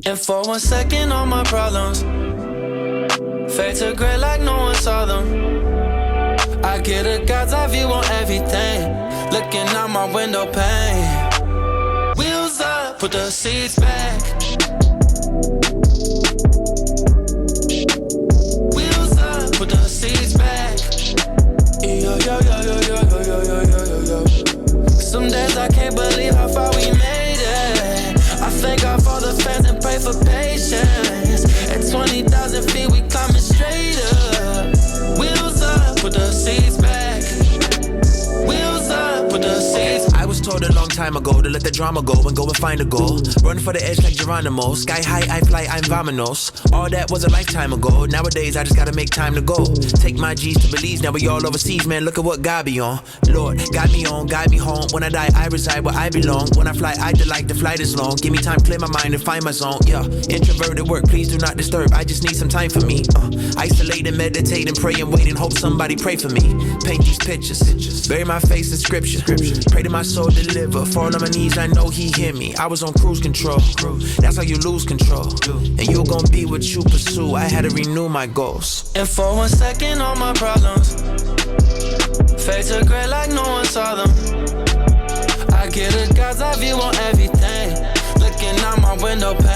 And for 1 second, all my problems fade to gray like no one saw them. I get a God's eye view on everything, looking out my window pane. Wheels up, put the seats back. Wheels up, put the seats back. Yo, yo, yo, yo, yo, yo, yo, yo, yo, yo. Some days I can't believe how far we made it. I thank God for the fans and pray for patience. At 20,000 feet, we climbing straight up. Wheels up, put the seats back. Wheels up, put the seats back. I was told a long time ago to let the drama go and go and find a goal. Run for the edge like Geronimo. Sky high, I fly, I'm Vamanos. All that was a lifetime ago. Nowadays, I just gotta make time to go. Take my G's to Belize, now we all overseas, man. Look at what God be on. Lord, guide me on, guide me home. When I die, I reside where I belong. When I fly, I delight, the flight is long. Give me time, clear my mind and find my zone. Yeah, introverted work, please do not disturb. I just need some time for me. Isolate and meditate and pray and wait and hope somebody pray for me. Paint these pictures, bury my face in scripture. Pray to my soul deliver. Fall on my knees, I know he hear me. I was on cruise control. That's how you lose control. And you gon' be what you pursue. I had to renew my goals. And for 1 second, all my problems fade to gray like no one saw them. I get a God's eye view on everything, looking out my window pane.